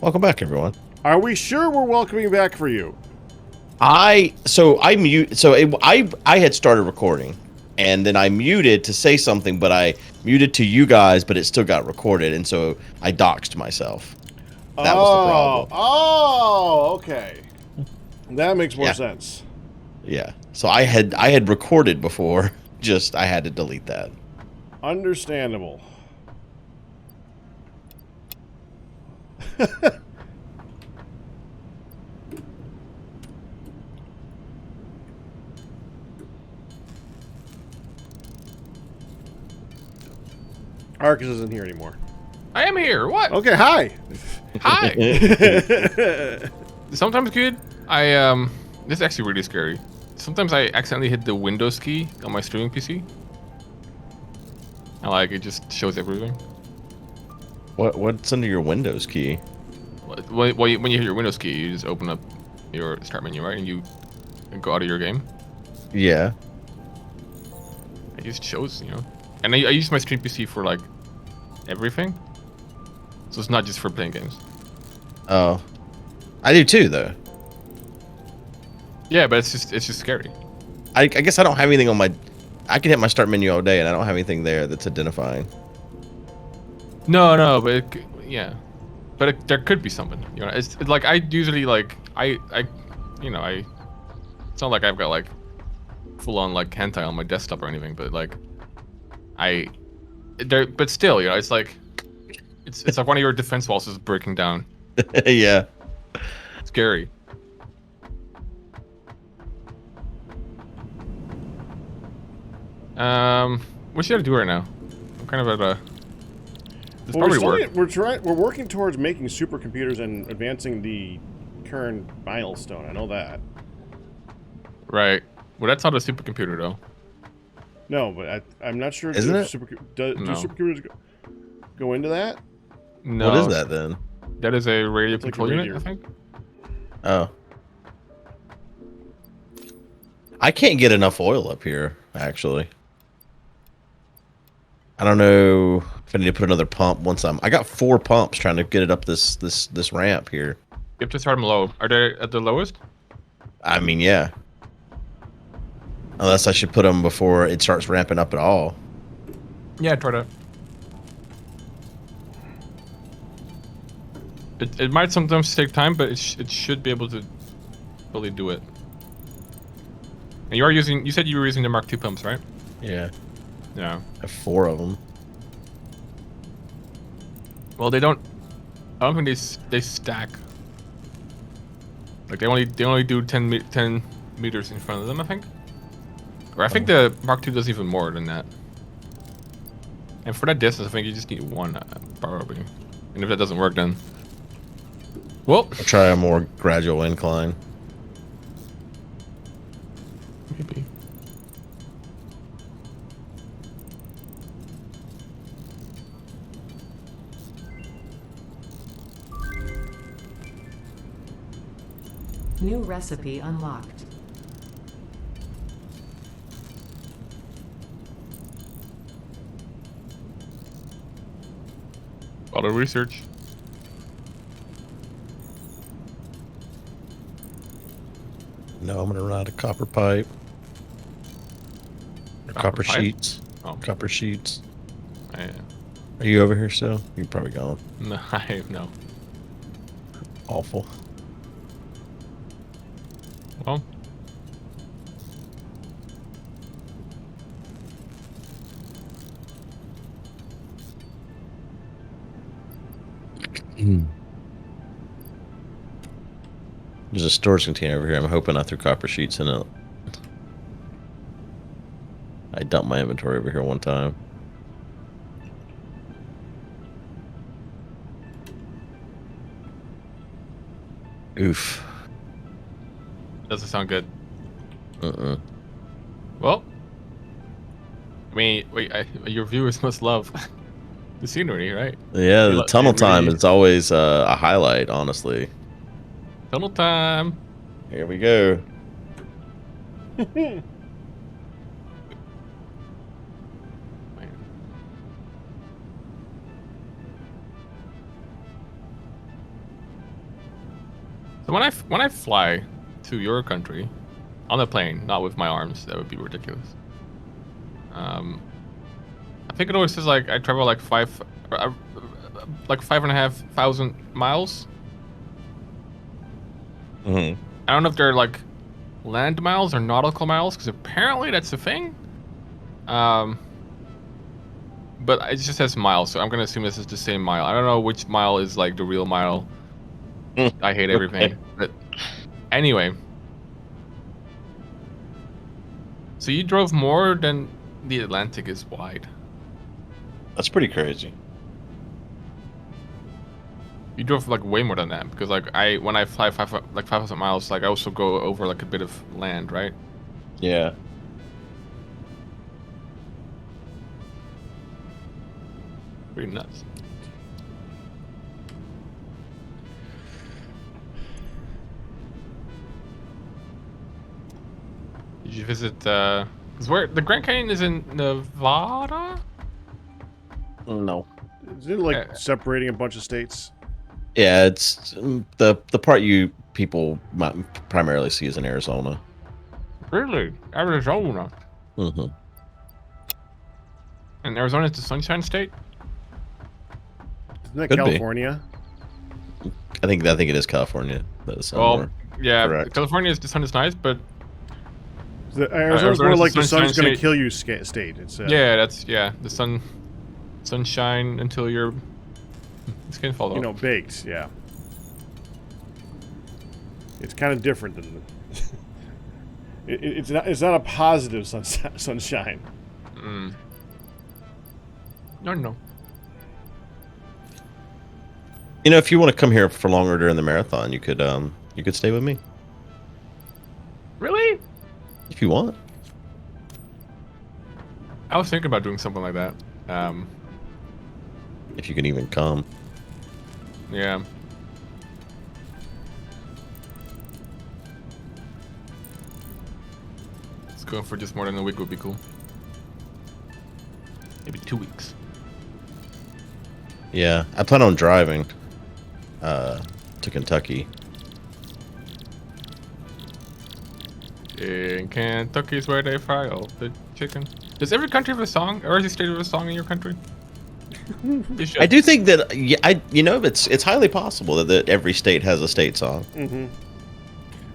Welcome back, everyone. Are we sure we're welcoming back for you? I had started recording, and then I muted to say something, but I muted to you guys, but it still got recorded, and so I doxed myself. That was the problem. Oh, okay. That makes more sense. Yeah. So I had recorded before, just I had to delete that. Understandable. Arkas isn't here anymore. I am here. What? Okay, hi. Hi. Sometimes, Guude, this is actually really scary. Sometimes I accidentally hit the Windows key on my streaming PC. And like, it just shows everything. What's under your Windows key? When you hit your Windows key, you just open up your start menu, right? And you go out of your game. Yeah. It just shows, you know. And I use my stream PC for like everything. So it's not just for playing games. Oh. I do too, though. Yeah, but it's just scary. I guess I don't have anything on my... I can hit my start menu all day, and I don't have anything there that's identifying. No, but there could be something. You know, it's like I usually like you know, it's not like I've got like full on like hentai on my desktop or anything, but like but still, you know, it's like it's like one of your defense walls is breaking down. Yeah. Scary. What should I do right now? I'm kind of at a. This Well, probably work. we're working towards making supercomputers and advancing the current milestone. I know that. Right. Well, that's not a supercomputer though. No, but I'm not sure. Isn't it? Do No. supercomputers go into that? No. What is that then? That is a radio It's like control a unit, radio. I think. Oh. I can't get enough oil up here, actually. I don't know if I need to put another pump once I got 4 pumps trying to get it up this ramp here. You have to start them low. Are they at the lowest? I mean, yeah. Unless I should put them before it starts ramping up at all. Yeah, try that. It might sometimes take time, but it should be able to fully do it. And you said you were using the Mark II pumps, right? Yeah. Yeah. I have 4 of them. Well, I don't think they stack. Like they only do 10 meters in front of them, I think. Or I think the Mark II does even more than that. And for that distance, I think you just need 1 probably. And if that doesn't work, then well, I'll try a more gradual incline. maybe. New recipe unlocked. Auto research. No, I'm gonna run out of copper pipe. Or copper pipe? sheets. Oh. Copper sheets. Yeah. Are you over here still? You're probably gone. No, no. Awful. Well. There's a storage container over here. I'm hoping I threw copper sheets in it. I dumped my inventory over here one time. Oof. Doesn't sound good. Uh-uh. Well, I mean, wait, your viewers must love the scenery, right? Yeah, the tunnel they time really- is always a highlight, honestly. Tunnel time. Here we go. So when I fly to your country on a plane, not with my arms, that would be ridiculous. I think it always says like I travel like 5,500 miles. Mm-hmm. I don't know if they're like land miles or nautical miles, because apparently that's a thing. But it just says miles, so I'm gonna assume this is the same mile. I don't know which mile is like the real mile. I hate everything. But anyway. So you drove more than the Atlantic is wide. That's pretty crazy. You drove like way more than that, because like when I fly 5,000 miles, like I also go over like a bit of land, right? Yeah. Pretty nuts. Did you visit? Cause where the Grand Canyon is in Nevada? No. Isn't it like separating a bunch of states? Yeah, it's the part you people might primarily see is in Arizona. Really, Arizona. Mm-hmm. And Arizona is the Sunshine State. Isn't that Could be. California? I think it is California. That's Well, yeah, correct. California is the sun is nice, but Arizona's more Arizona's like the the sun's sunshine going to state. kill you state. It's yeah, that's the sunshine until your skin falls off. you know, baked. Yeah. It's kind of different than. It's not a positive sunshine. No. You know, if you want to come here for longer during the marathon, you could stay with me Really? if you want. I was thinking about doing something like that. If you can even come. Yeah. Let's go for just more than a week would be cool. Maybe 2 weeks. Yeah, I plan on driving to Kentucky. In Kentucky's where they fry all the chicken. Does every country have a song, or every state have a song in your country? You should. I do think that it's highly possible that every state has a state song. Mm-hmm.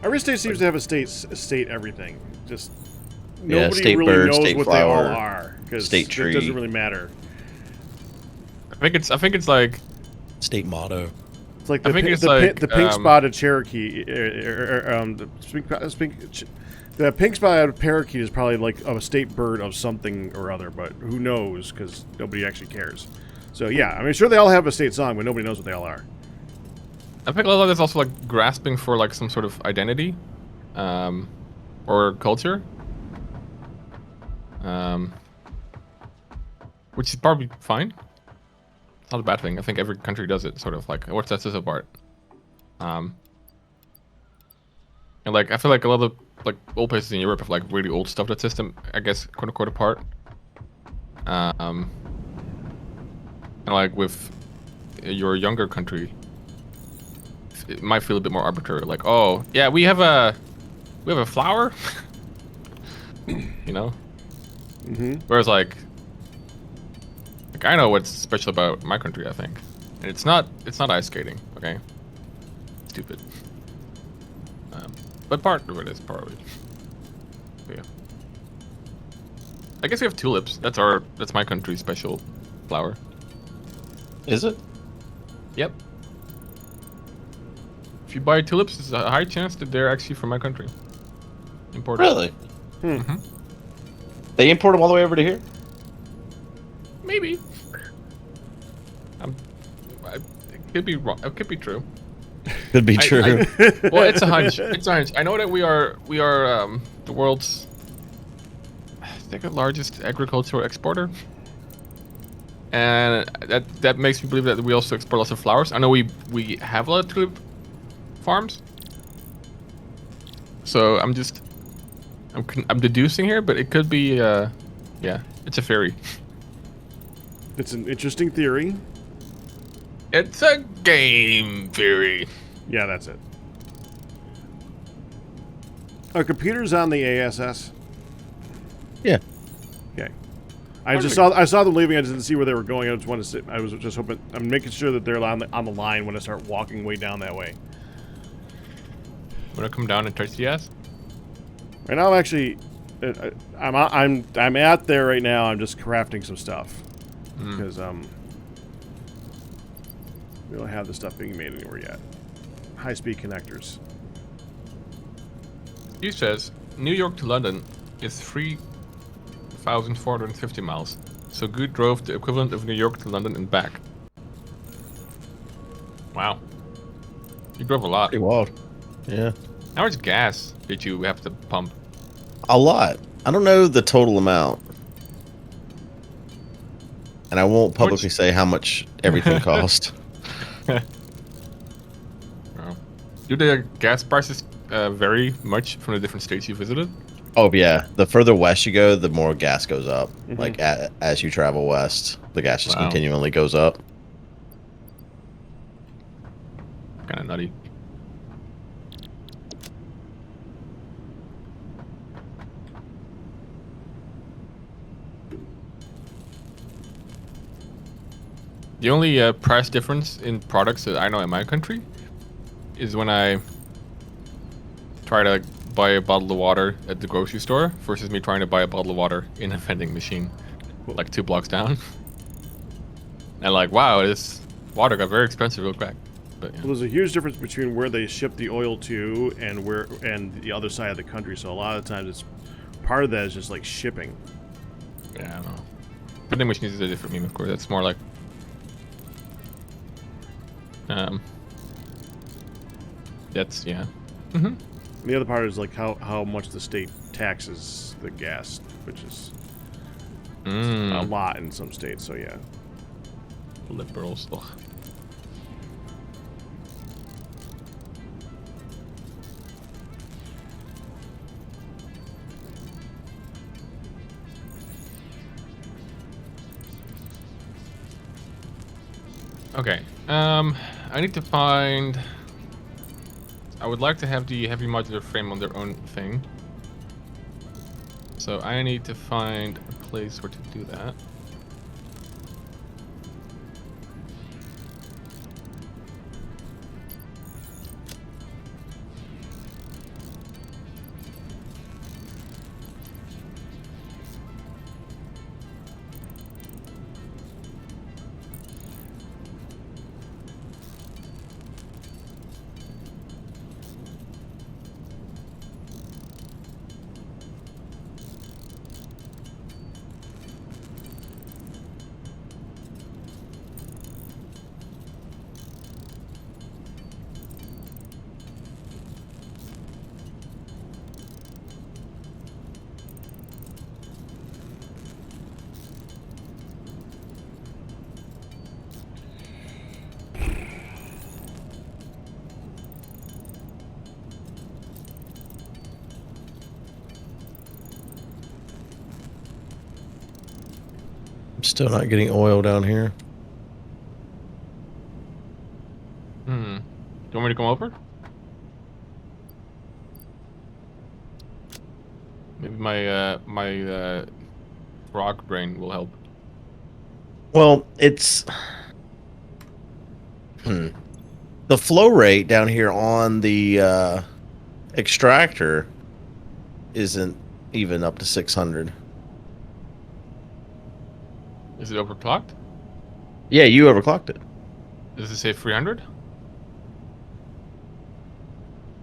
Every state seems to have a state everything. Just Yeah, nobody state really bird, knows state what flower, they all are because state it tree. doesn't really matter. I think it's like State motto. It's like I think it's like, the pink spotted Cherokee. The pink spotted parakeet is probably like a state bird of something or other, but who knows? Because nobody actually cares. So yeah, I mean, sure they all have a state song, but nobody knows what they all are. I think a lot of that's also like grasping for like some sort of identity, or culture, which is probably fine. It's not a bad thing. I think every country does it, sort of like what sets us apart. And like I feel like a lot of like old places in Europe have like really old stuff that system, I guess, quote unquote, apart. And like with your younger country, it might feel a bit more arbitrary. Like, oh yeah, we have a flower, you know. Mm-hmm. Whereas like I know what's special about my country, I think, and it's not ice skating, okay? Stupid. But part of it is probably. But yeah. I guess we have tulips. That's my country's special flower. Is it? Yep. If you buy tulips, there's a high chance that they're actually from my country. Imported. Really? Mm-hmm. They import them all the way over to here? Maybe. It could be wrong. It could be true. Could be true. Well, it's a hunch. It's a hunch. I know that we are the world's second largest agricultural exporter, and that makes me believe that we also export lots of flowers. I know we have a lot of tulip farms, so I'm deducing here, but it could be yeah, it's a theory. It's an interesting theory. It's a game theory. Yeah, that's it. Are computers on the ASS? Yeah. Okay. I saw them leaving. I just didn't see where they were going. I just wanted to sit. I was just hoping. I'm making sure that they're on the line when I start walking way down that way. Wanna come down and touch the ass? Right now, I'm actually, I'm at there right now. I'm just crafting some stuff because we don't have the stuff being made anywhere yet. High-speed connectors. He says New York to London is 3,450 miles. So Guude drove the equivalent of New York to London and back. Wow. You drove a lot. Pretty wild. Yeah. How much gas did you have to pump? A lot. I don't know the total amount. And I won't publicly say how much everything cost. Oh. Do the gas prices vary much from the different states you visited? Oh, yeah. The further west you go, the more gas goes up. Like, as you travel west, the gas just continually goes up. Kind of nutty. The only price difference in products that I know in my country is when I try to buy a bottle of water at the grocery store versus me trying to buy a bottle of water in a vending machine like 2 blocks down. And like, wow, this water got very expensive real quick. But yeah. Well, there's a huge difference between where they ship the oil to and the other side of the country. So a lot of times it's part of that is just like shipping. Yeah, I don't know. Vending machines is a different meme, of course. That's more like that's yeah. And the other part is like how much the state taxes the gas, which is a lot in some states. So yeah, liberals. Ugh. Okay. I need to find. I would like to have the heavy modular frame on their own thing. So I need to find a place where to do that. I'm still not getting oil down here. Do you want me to come over? Maybe my frog brain will help. Well, it's the flow rate down here on the extractor isn't even up to 600. Is it overclocked? Yeah, you overclocked it. Does it say 300?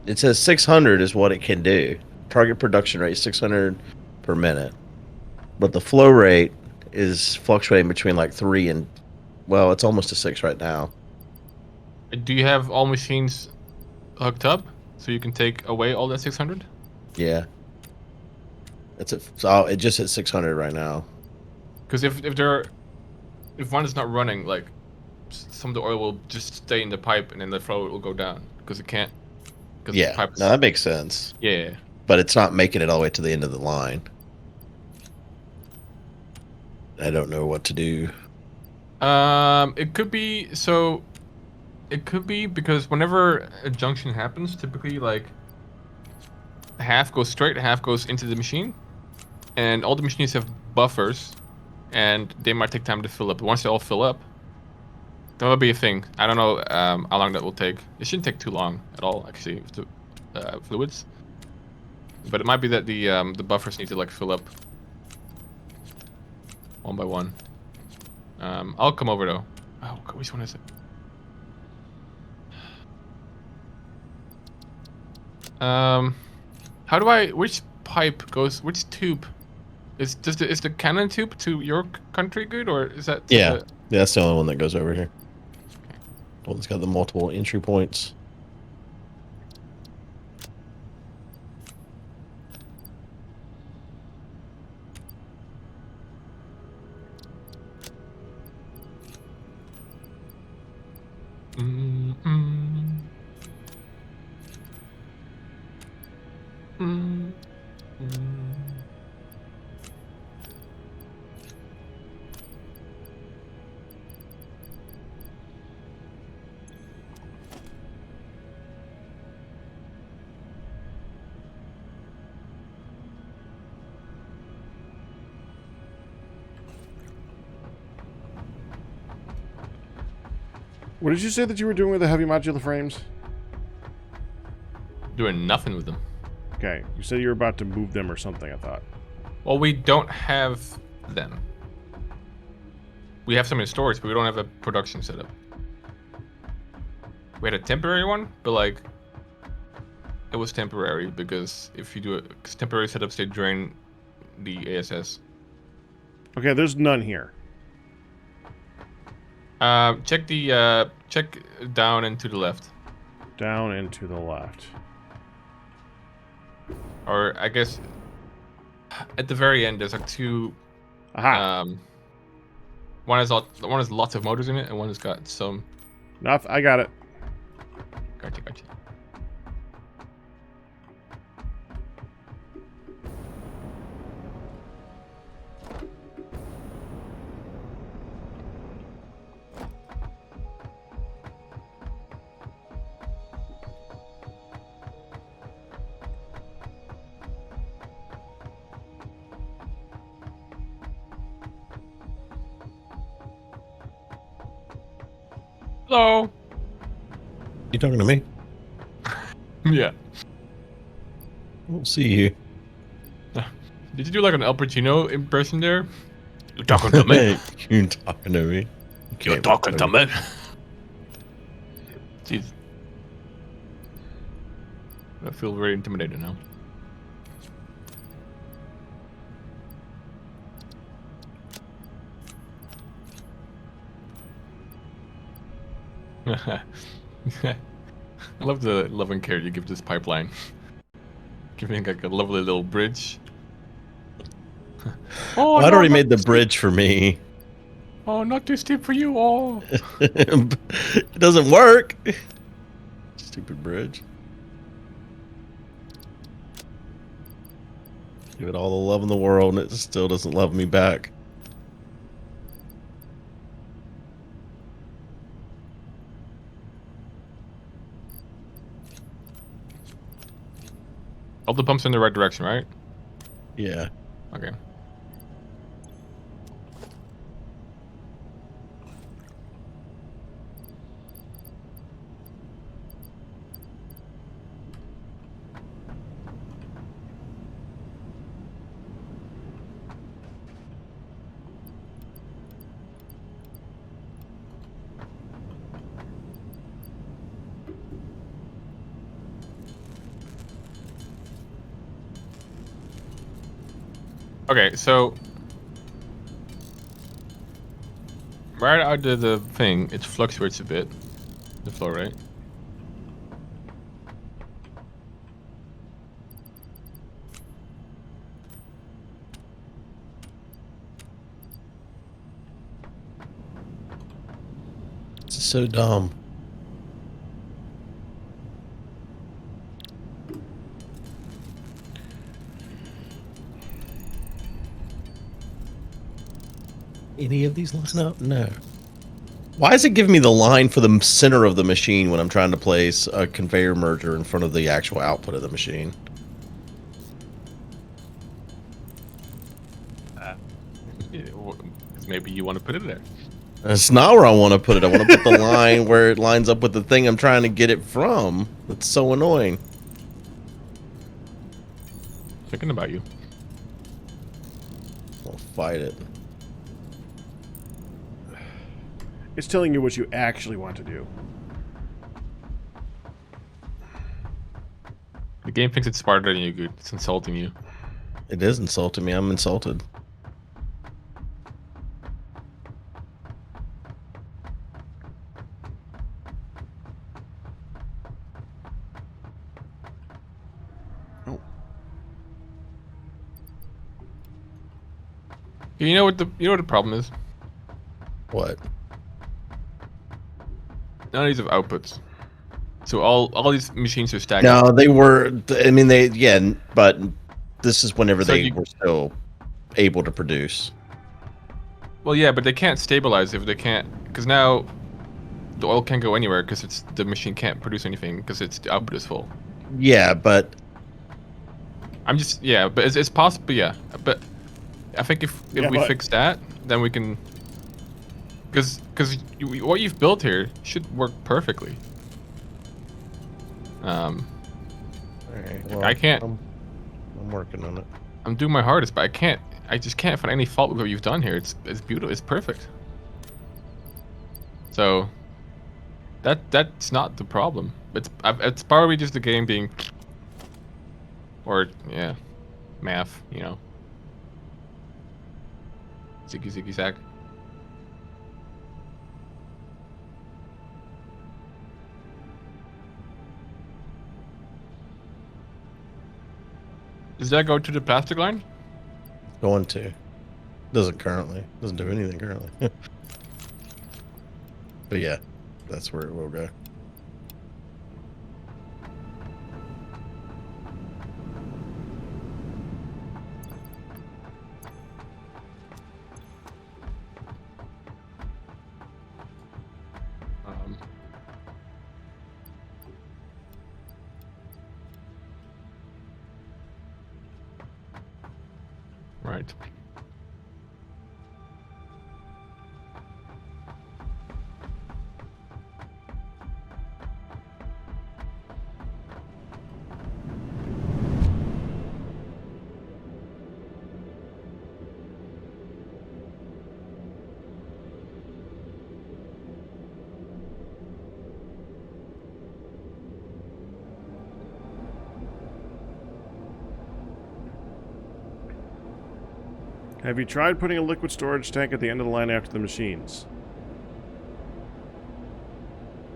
It says 600 is what it can do. Target production rate 600 per minute. But the flow rate is fluctuating between like 3 and, well, it's almost to 6 right now. Do you have all machines hooked up so you can take away all that 600? Yeah. It's so it just hit 600 right now. Because if one is not running, like some of the oil will just stay in the pipe and then the flow will go down because it can't. Yeah, the pipe is, no, that makes sense. Yeah. But it's not making it all the way to the end of the line. I don't know what to do. It could be so. It could be because whenever a junction happens, typically like half goes straight, half goes into the machine. And all the machines have buffers, and they might take time to fill up. Once they all fill up, that will be a thing. I don't know how long that will take. It shouldn't take too long at all, actually, with the fluids. But it might be that the buffers need to like fill up one by one. I'll come over though. Oh, which one is it? How do I? Which pipe goes? Which tube? Is the cannon tube to your country good, or is that? Yeah, that's the only one that goes over here. Okay. The one that's got the multiple entry points. What did you say that you were doing with the heavy modular frames? Doing nothing with them. Okay, you said you were about to move them or something, I thought. Well, we don't have them. We have some in storage, but we don't have a production setup. We had a temporary one, but like, it was temporary because if you do a temporary setups, they drain the ASS. Okay, there's none here. Check down and to the left. Down and to the left. Or I guess at the very end there's like two. Aha. One has lots of motors in it, and one has got some. Nothing. I got it. Gotcha. Hello. You talking to me? Yeah. I don't see you. Did you do like an Al Pacino impression there? You're talking to me. You're talking to me. You're talking to me. Jeez. I feel very intimidated now. I love the loving care you give this pipeline. Giving like a lovely little bridge. Oh, I'd already made the bridge for me. Oh, not too steep for you. Oh. It doesn't work. Stupid bridge. Give it all the love in the world, and it still doesn't love me back. All the pumps in the right direction, right? Yeah. Okay. Okay, so right out of the thing, it fluctuates a bit, the flow rate. This is so dumb. Any of these line up? No. Why is it giving me the line for the center of the machine when I'm trying to place a conveyor merger in front of the actual output of the machine? Maybe you want to put it there. That's not where I want to put it. I want to put the line where it lines up with the thing I'm trying to get it from. That's so annoying. Thinking about you. I'll fight it. It's telling you what you actually want to do. The game thinks it's smarter than you, Guude. It's insulting you. It is insulting me. I'm insulted. Oh. You know what the problem is? What? None of these have outputs. So all these machines are stacked. No, they were. I mean, but this is whenever So they were still able to produce. Well, yeah, but they can't stabilize if they can't, because now the oil can't go anywhere because the machine can't produce anything because the output is full. Yeah, but but it's possible. Yeah, but I think if we fix that, then we can. Because what you've built here should work perfectly. all right, well, I can't. I'm working on it. I'm doing my hardest, but I can't. I just can't find any fault with what you've done here. It's beautiful. It's perfect. So that's not the problem. It's probably just the game being, or yeah, math. You know. Ziggy ziggy zag. Does that go to the plastic line? Going to. Doesn't currently. Doesn't do anything currently. But yeah, that's where it will go. Right. Have you tried putting a liquid storage tank at the end of the line after the machines?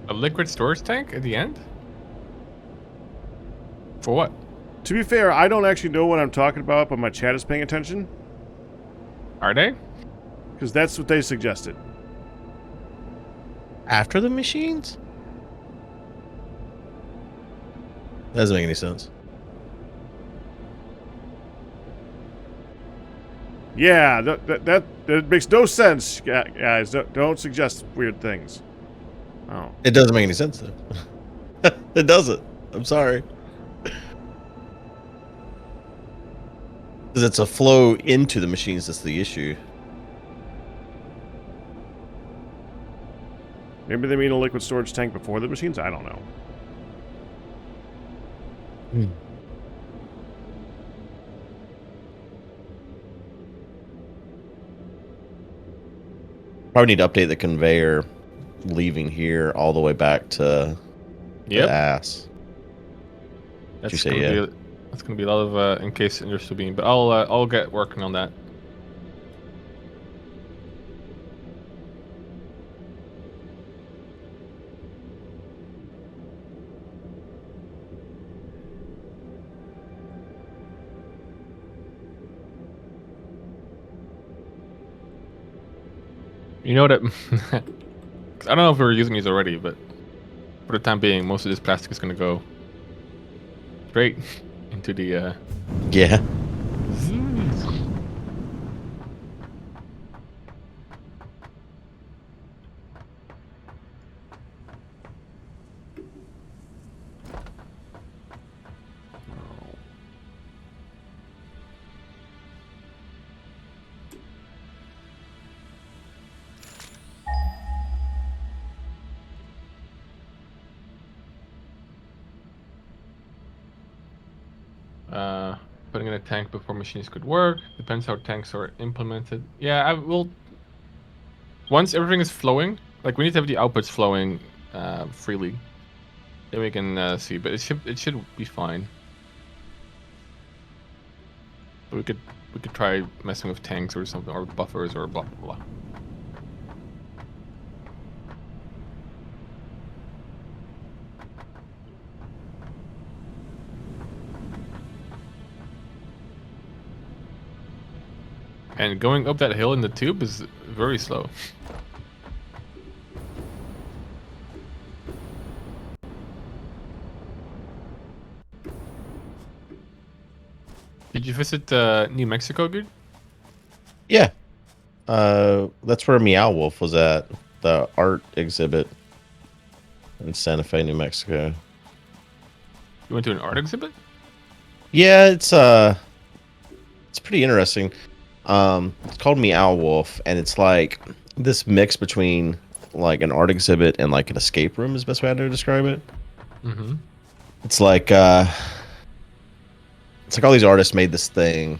A liquid storage tank at the end? For what? To be fair, I don't actually know what I'm talking about, but my chat is paying attention. Are they? Because that's what they suggested. After the machines? That doesn't make any sense. Yeah, that makes no sense, guys. Don't suggest weird things. Oh. It doesn't make any sense though. It doesn't. I'm sorry. Because it's a flow into the machines that's the issue. Maybe they mean a liquid storage tank before the machines? I don't know. Probably need to update the conveyor leaving here all the way back to the ass. That's you say, that's gonna be a lot of in case there's still being, but I'll get working on that. You know that I don't know if we're using these already, but for the time being, most of this plastic is gonna go straight into the yeah. Putting in a tank before machines could work. Depends how tanks are implemented. Yeah, I will. Once everything is flowing, like we need to have the outputs flowing freely. Then we can see, but it should be fine. We could try messing with tanks or something, or buffers or blah blah blah. And going up that hill in the tube is very slow. Did you visit New Mexico, Guude? Yeah. That's where Meow Wolf was at, the art exhibit in Santa Fe, New Mexico. You went to an art exhibit? Yeah, it's pretty interesting. It's called Meow Wolf, and it's like this mix between like an art exhibit and like an escape room is the best way to describe it. Mm-hmm. It's like all these artists made this thing,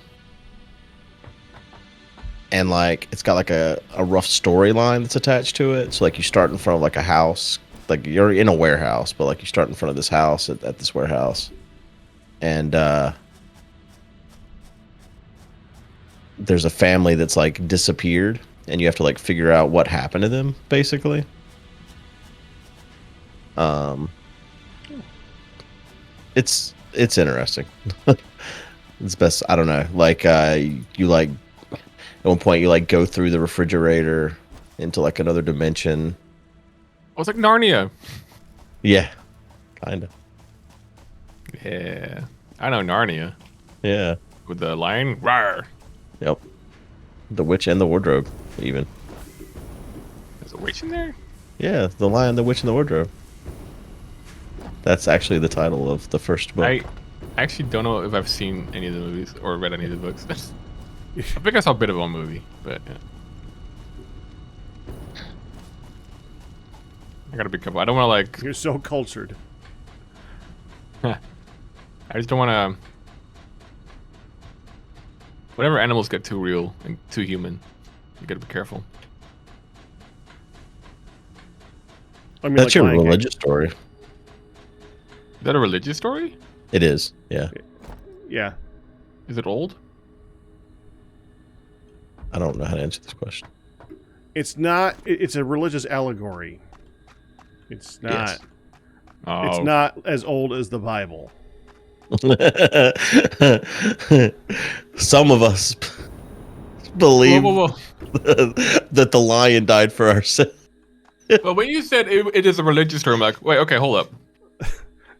and like it's got like a rough storyline that's attached to it. So like you start in front of like a house, like you're in a warehouse, but like you start in front of this house at this warehouse, and there's a family that's like disappeared, and you have to like figure out what happened to them, basically. It's interesting. It's best. I don't know. Like you like at one point you like go through the refrigerator into like another dimension. Oh, it's like Narnia. Yeah, kind of. Yeah, I know Narnia. Yeah. With the lion. Rawr. Yep. The Witch and the Wardrobe, even. There's a witch in there? Yeah, The Lion, the Witch, and the Wardrobe. That's actually the title of the first book. I actually don't know if I've seen any of the movies or read any of the books. I think I saw a bit of one movie, but yeah. I gotta be careful. I don't want to like. You're so cultured. I just don't want to. Whenever animals get too real and too human, you gotta be careful. I mean, That's like your Lion King. religious story. Is that a religious story? It is, yeah. Yeah. Is it old? I don't know how to answer this question. It's not. It's a religious allegory. It's not. Yes. Oh. It's not as old as the Bible. Some of us believe Whoa. that the lion died for our sins. Well, when you said it is a religious term, like, wait, okay, hold up.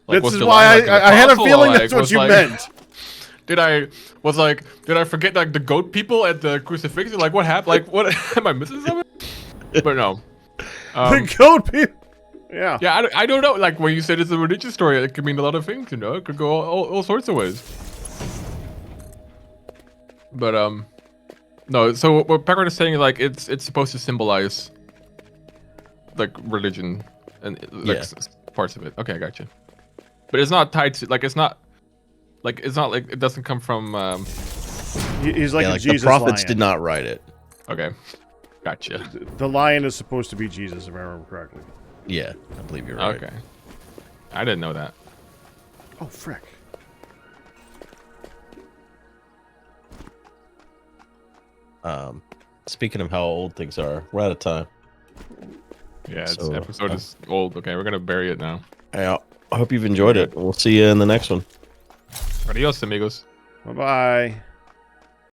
Like, This was is the why lion, like, an I had a apostle, feeling or, that's like, what was, you like- meant. Did I forget like the goat people at the crucifixion? Like, what happened? Like, what am I missing something? But no. The goat people. Yeah. Yeah, I don't know. Like, when you said it's a religious story, it could mean a lot of things, you know? It could go all sorts of ways. But, no, so what Packard is saying, like, it's supposed to symbolize, like, religion and, like, Yeah. parts of it. Okay, I got you. But it's not tied to, like, it's not like, it doesn't come from, He's like Yeah, a like Jesus the prophets lion. did not write it. okay. Gotcha. The lion is supposed to be Jesus, if I remember correctly. Yeah, I believe you're right. Okay. I didn't know that. Oh, frick. Speaking of how old things are, we're out of time. Yeah, this So, episode is old. Okay, we're gonna bury it now. I hope you've enjoyed it. We'll see you in the next one. Adios, amigos. Bye-bye.